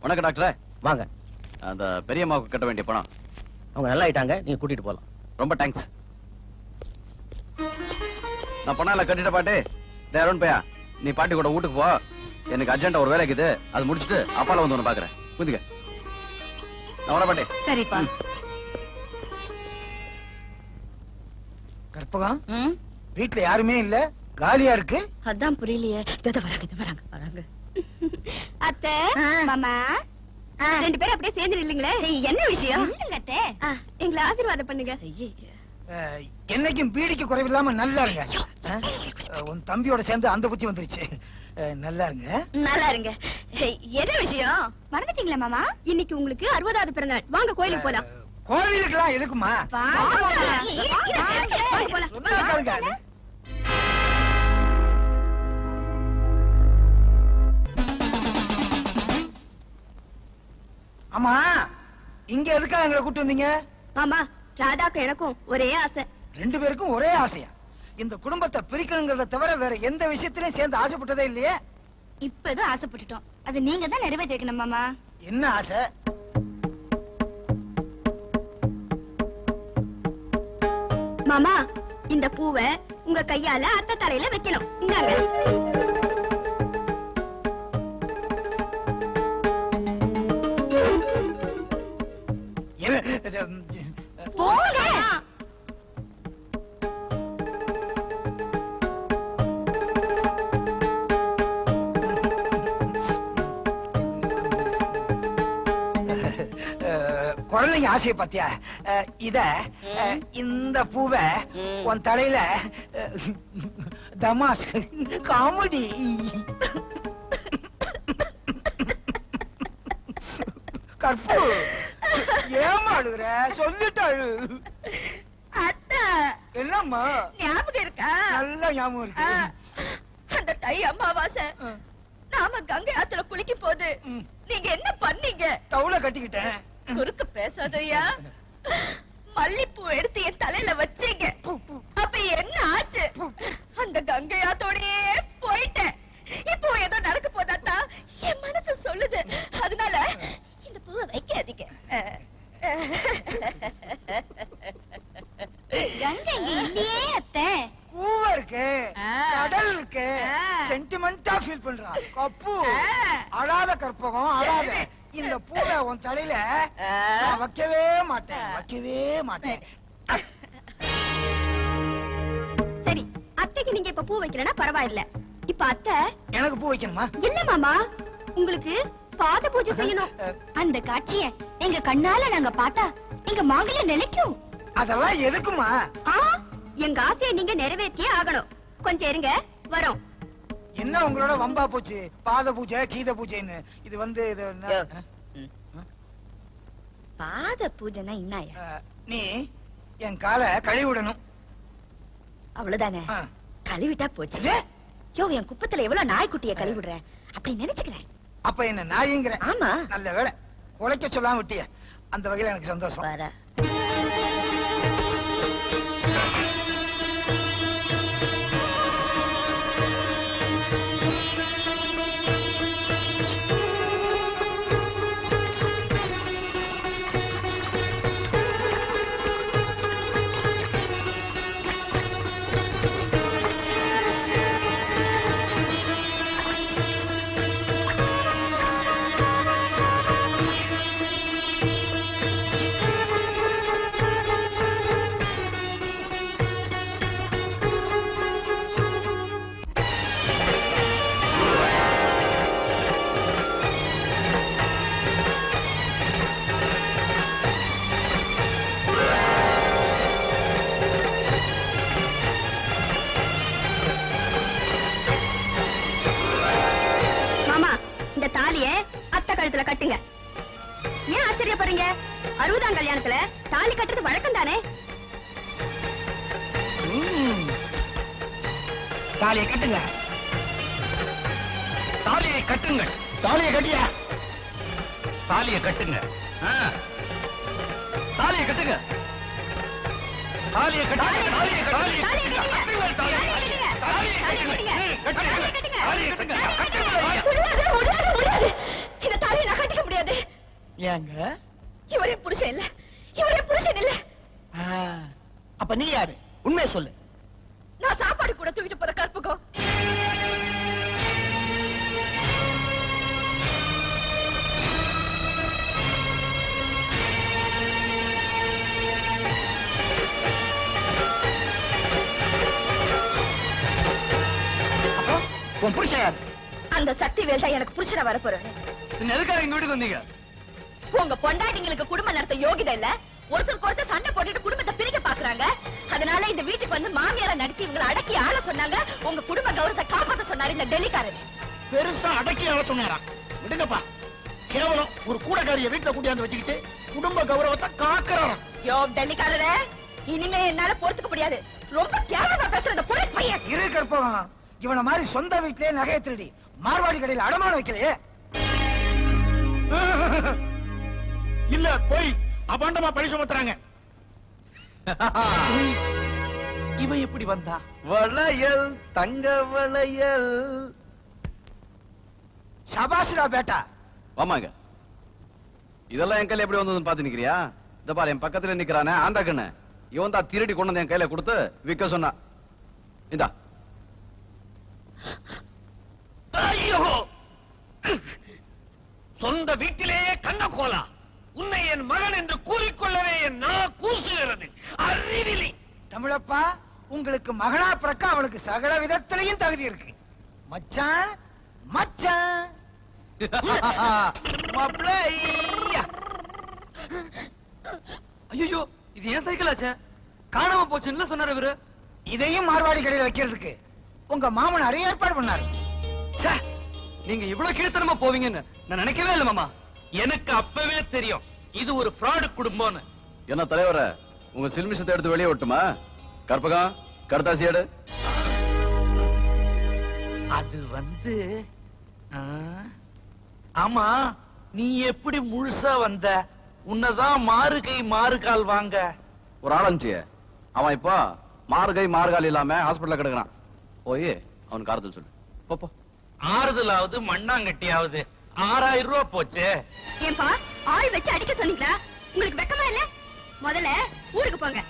வணக்கம் டாக்டர். வாங்க. அந்த பெரியம்மாவுக்கு கட்ட வேண்டிய பணம் அவங்க நல்லா ஆயிட்டாங்க, நீங்க கூட்டிட்டு போலாம். ரொம்ப தேங்க்ஸ். நான் பணம் எல்லாம் கட்டிட்ட பாட்டி. அருண் பையா, நீ பாட்டி கூட வீட்டுக்கு போ. எனக்கு அர்ஜென்ட்டா ஒரு வேலை இருக்குது, அது முடிச்சுட்டு அப்பால வந்து ஒன்று பாக்குறேன். புரிஞ்சுக்க. நான் வர பாட்டி. சரிப்பா. கற்பகம், வீட்டுல யாருமே இல்ல, காலியா இருக்கு. அதான் புரியலையே. வராங்க. அத்தை, மாமா, 2 பேரும் அப்படியே சேர்ந்து இல்லீங்களே, என்ன விஷயம்? அத்தை, எங்களை ஆசீர்வாதம் பண்ணுங்க. என்னைக்கும் பீடிக்கு குறைவில்லாம நல்லா இருங்க. உன் தம்பியோட சேர்ந்து அந்த புத்தி வந்துருச்சு. நல்லா இருங்க. நல்லா இருங்க. என்ன விஷயம்? மறந்துட்டீங்களா மாமா? இன்னைக்கு உங்களுக்கு 60வது பிறந்தநாள். வாங்க கோயிலுக்கு போலாம். கோவிலுக்குலாம் எதுக்குமா? ஆமா, இங்க எதுக்காக எங்களை கூட்டு வந்தீங்க? மாமா, ராதாக்கும் எனக்கும் ஒரே ஆசை. 2 பேருக்கும் ஒரே ஆசையா? இந்த குடும்பத்தை பிரிக்கணுங்கிறத தவிர வேற எந்த விஷயத்திலயும் சேர்ந்து ஆசைப்பட்டதே இல்லையே. இப்பதான் ஆசைப்பட்டுட்டோம், அது நீங்க தான் நிறைவேற்றி வைக்கணும் மாமா. என்ன ஆசை? மாமா, இந்த பூவை உங்க கையால அத்தை தலையில வைக்கணும். இந்தாங்க. போங்க. குழந்தைங்க ஆசைய பாத்தியா? இத இந்த பூவை உன் தலையில தமாஷ் காமெடி. கற்பு, ஏமாடுகிற? சொல்லிட்டாரு. அத்தை, என்னம்மா ஞாபகம் இருக்கா? நல்ல ஞாபகம் இருக்கு. அந்த தை அமாவாசை நாம கங்கை ஆத்துல குளிக்கும் போது நீங்க என்ன பண்ணீங்க? தவுளை கட்டிக்கிட்டேன். குறுக்கு பேசாதயா. மல்லிப்பூ எடுத்து என் தலையில வச்சீங்க. அப்ப என்ன ஆச்சு? அந்த கங்கை ஆத்தோடயே போயிட்டேன். இப்போ ஏதோ நடக்க போதாத்தா என் மனசு சொல்லுது. அதனால இந்த பூவை வைக்காதீங்க. கங்கை இல்லையே அத்தை. கூவ இருக்கு, கடல் இருக்கு, சென்டிமெண்டா ஃபீல் பண்றா. கப்பு, அழாத கற்பகம், அழாத. இந்த பூவை உன் தலையில நான் வைக்கவே மாட்டேன். சரி, அத்தைக்கு நீங்க இப்ப பூ வைக்கலன்னா பரவாயில்ல. இப்ப அத்தை எனக்கு பூ வைக்கணுமா? இல்ல மாமா, உங்களுக்கு பாத பூஜை செய்யணும். அந்த காட்சிய எங்க கண்ணால நாங்க பார்த்தா எங்க மாங்கல்ய நிலைக்கும். அதெல்லாம் எதுக்குமா? எங்க ஆசையை நீங்க நிறைவேற்றியே ஆகணும். கொஞ்சம் இருங்க, வரோம். என்ன உங்களோட வம்பா போச்சு? பாத பூஜை கீத பூஜைன்னு. இது பாத பூஜைனா என்னயா? நீ என் காலை கழுவிடணும். அவ்வளவுதானே? கழுவிட்டா போச்சு. யோ, என் குப்பத்துல எவ்வளவு நாய்க்குட்டிய கழுவிடுற அப்படி நினைச்சுக்கிறேன். அப்ப என்ன நாய்ங்கிற? ஆமா. நல்ல வேலை குலைக்க சொல்லாம விட்டிய. அந்த வகையில எனக்கு சந்தோஷம். கட்டுங்க. ஏன் ஆச்சரியப்படுறீங்க? 60ஆம் கல்யாணத்துல தாலி கட்டுறது வழக்கம் தானே. தாலியை கட்டுங்க. தாலியை கட்டுங்க. தாலியை கட்டியா? தாலியை கட்டுங்க. தாலியை கட்டுங்க. தாலியை கட்டுங்க. தாலியை கட்டுங்க. இந்த தாலியை நான் கட்டிக்க முடியாது. ஏங்க? இவரே புருஷன் இல்ல, இவரே புருஷன் இல்ல. அப்ப நீ யாரு? உண்மையை சொல்லு. நான் சாப்பாடு கூட தூக்கிட்டு போற கற்பகம். உன் புருஷன் யாரு? அந்த சக்திவேல் தான் எனக்கு புருஷனா வர போறாரு. எதுக்காக எங்க வீட்டுக்கு வந்தீங்க? உங்க பொண்டாட்டிங்களுக்கு குடும்பம் நடத்த யோகிதை இல்ல, ஒருத்தருக்கு ஒருத்தர் சண்டை போட்டுட்டு குடும்பத்தை பிரிக்க பாக்குறாங்க. அதனால இந்த வீட்டுக்கு வந்து மாமியார நடிச்சு இவங்களை அடக்கி ஆள சொன்னாங்க. உங்க குடும்ப கௌரவத்தை காப்பாத்த சொன்னாரு இந்த டெல்லிக்காரன். பெருசா அடக்கி ஆள சொன்னாரா? விடுங்கப்பா. கேவலம் ஒரு கூடக்காரிய வீட்டுல கூட்டியாந்து வச்சுக்கிட்டு குடும்ப கௌரவத்தை காக்குறாராம். யோ டெல்லிக்காரரே, இனிமே என்னால பொறுத்துக்க முடியாது. ரொம்ப கேவலமா பேசுற இந்த பொடி பையன். இரு கற்பகம், இவன மாதிரி சொந்த வீட்டிலே நகையை திருடி மார்வாடி கடையில் அடமானம் வைக்கலையே. இல்ல போய் அபாண்டமா பழி சுமத்துறாங்க. இவன் எப்படி வந்தா? வளையல், தங்க வளையல். சபாஷிரா பேட்டா. வாமாங்க. இதெல்லாம் என் கையில எப்படி வந்ததுன்னு பாத்து நிக்கிறியா? இந்த பாரு, என் பக்கத்துல நிக்கிறானே ஆந்தா கண்ணு, இவன் தான் திருடி கொண்டு வந்து என் கையில கொடுத்து விற்க சொன்னா. இந்தா. ஐயோ! சொந்த வீட்டிலேயே கண்ணகோலா. உன்னை என் மகன் என்று கூறிக்கொள்ளவே என் நான் கூசுகிறது. அறிவிலி. தமிழப்பா, உங்களுக்கு மகனா பிறக்க அவனுக்கு சகல விதத்திலையும் தகுதி இருக்கு. மச்சான் மச்சான். ஐயோ, இது ஏன் சைக்கிள் ஆச்சே? காணாம போச்சுன்னு சொன்னாரு இவரு. இதையும் மார்வாடி கடையில் வைக்கிறதுக்கு உங்க மாமனார் ஏற்பாடு பண்ணாரு. நீங்க இவ்வளவு கீழ்த்தனமா போவீங்கன்னு நான் நினைக்கவே இல்லை மாமா. எனக்கு அப்பவே தெரியும் இது ஒரு ஃப்ராட் குடும்பம்னு. என்ன தலைவர, உங்க சில்மிஷத்தை எடுத்து வெளியே விட்டுமா? கற்பகம், கடுதாசி எடு. அது வந்து ஆமா, நீ எப்படி முழுசா வந்த? உன்னதான் மாறுகை மாறுகால் வாங்க ஒரு ஆளஞ்சிய. அவன் இப்போ மாறுகை மாறுகால் இல்லாம ஹாஸ்பிடல்ல கிடக்குறான். போய் அவனுக்கு ஆறுதல் சொல்லு. போ. ஆறுதலாவது மண்ணாங்கட்டியாவது 6000 ரூபாய் போச்சு. ஏன்பா ஆள் வச்சு அடிக்க சொன்னீங்களா? உங்களுக்கு வெக்கமா இல்ல? முதல்ல ஊருக்கு போங்க.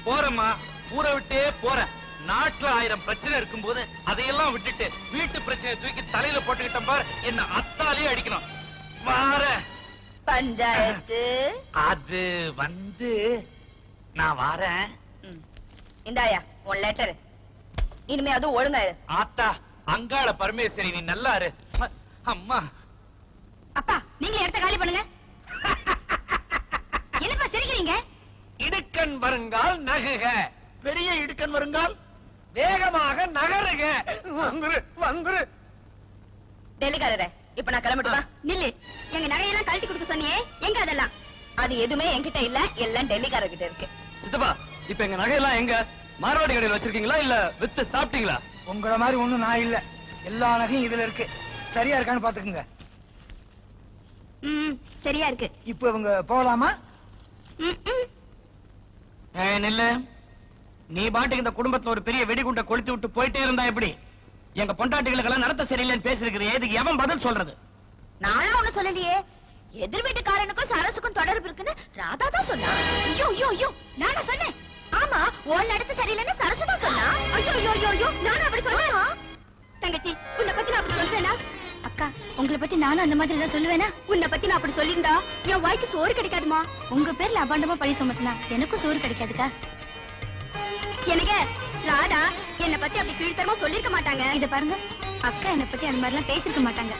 போறமா, ஊரை விட்டே போறேன். நாட்டுல 1000 பிரச்சனை இருக்கும் போது அதையெல்லாம் விட்டுட்டு வீட்டு பிரச்சனை தூக்கி தலையில போட்டுக்கிட்ட பாரு, என்ன அத்தாலே அடிக்கணும். வார பஞ்சாயத்து. அது வந்து நான் வாரேன். இந்தாயா உன் லெட்டர். இனிமே அதுவும் ஒழுங்காயிரு. ஆத்தா, அங்காள பரமேஸ்வரி நீ நல்லா இரு. அம்மா. அப்பா, நீங்க இடத்த காலி பண்ணுங்க. என்னப்பா சிரிக்கிறீங்க? இடுக்கண் வருங்கால் நகுக, பெரிய இடுக்கண் வருங்கால் வேகமாக நகருக. வந்துரு வந்துரு. டெல்லிக்காரரே, இப்ப நான் கிளம்பட்டுமா? நில்லு. எங்க நகையெல்லாம் கழட்டி கொடுக்க சொன்னியே, எங்க அதெல்லாம்? அது எதுவுமே என்கிட்ட இல்ல, எல்லாம் டெல்லிக்காரர்கிட்ட இருக்கு. சித்தப்பா, இப்ப எங்க நகையெல்லாம் எங்க? மார்வாடி கடையில் வச்சிருக்கீங்களா இல்ல வித்து சாப்பிட்டீங்களா? உங்கள மாதிரி ஒண்ணும் நான் இல்ல. எல்லா நகையும் இதுல இருக்கு. சரியா இருக்கான்னு பாத்துக்குங்க. சரியா இருக்கு. இப்ப இவங்க போகலாமா? நில்லு. நீ பாட்டுக்கு இந்த குடும்பத்துல ஒரு பெரிய வெடிகுண்டை கொளுத்தி விட்டு போயிட்டே இருந்தா எப்படி? எங்க பொண்டாட்டிகளுக்கெல்லாம் நடத்த சரியில்லைன்னு பேசிருக்கிறேன். இதுக்கு எவன் பதில் சொல்றது? நானா ஒண்ணு சொல்லலையே. எதிர் வீட்டுக்காரனுக்கும் சரசுக்கும் தொடர்பு இருக்குன்னு ராதா தான் சொன்னா. ஐயோ ஐயோ ஐயோ, நானா சொன்னேன்? ஆமா, உன் நடத்த சரியில்லைன்னு சரசு தான் சொன்னா. ஐயோ ஐயோ ஐயோ ஐயோ, நானா அப்படி சொன்னேன்? தங்கச்சி, உன்னை பத்தி நான் அப்படி சொல்றேனா? அக்கா, உங்களை பத்தி நானும் அந்த மாதிரி தான் சொல்லுவேனா? உன்னை பத்தி நான் அப்படி சொல்லியிருந்தா என் வாய்க்கு சோறு கிடைக்காதுமா. உங்க பேர்ல அபாண்டமா பழி சுமத்தினா எனக்கும் சோறு கிடைக்காதுக்கா. எனக்கு ராதா என்னை பத்தி அப்படி கீழ்த்தரமா சொல்லிருக்க மாட்டாங்க. இத பாருங்க, அக்கா என்னை பத்தி அந்த மாதிரி எல்லாம் பேசிருக்க மாட்டாங்க.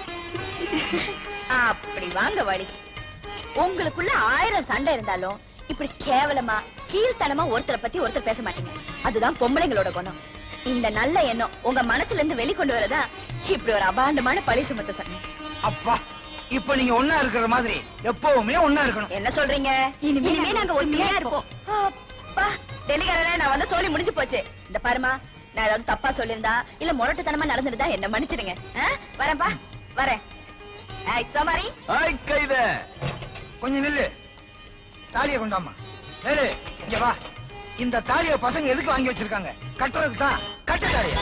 அப்படி வாங்க வாடி. உங்களுக்குள்ள 1000 சண்டை இருந்தாலும் இப்படி கேவலமா கீழ்த்தனமா ஒருத்தரை பத்தி ஒருத்தர் பேச மாட்டீங்க. அதுதான் பொம்பளைங்களோட குணம். இந்த நல்ல எண்ணம் உங்க மனசுல இருந்து வெளிக்கொண்டு வரதா இப்படி ஒரு அபாண்டமான பழி சுமத்த சொன்னேன். அப்பா, இப்ப நீங்க ஒன்னா இருக்கிற மாதிரி எப்பவுமே ஒன்னா இருக்கணும். என்ன சொல்றீங்க? இனிமே நாங்க ஒன்னியா இருப்போம். அப்பா, டெல்லிக்காரரே, நான் வந்து சொல்லி முடிஞ்சு போச்சு. இந்த பாருமா, நான் ஏதாவது தப்பா சொல்லியிருந்தா இல்ல முரட்டுத்தனமா நடந்துருந்தா என்ன மன்னிச்சிடுங்க. வரேன்பா, வரேன். சோமாரி, கைத கொஞ்சம் நில்லு. தாலியை கொண்டாமா. வேலு, இங்க வா. இந்த தாலியை பசங்க எதுக்கு வாங்கி வச்சிருக்காங்க? கட்டுறதுக்கு தான். கட்டு தாலியை.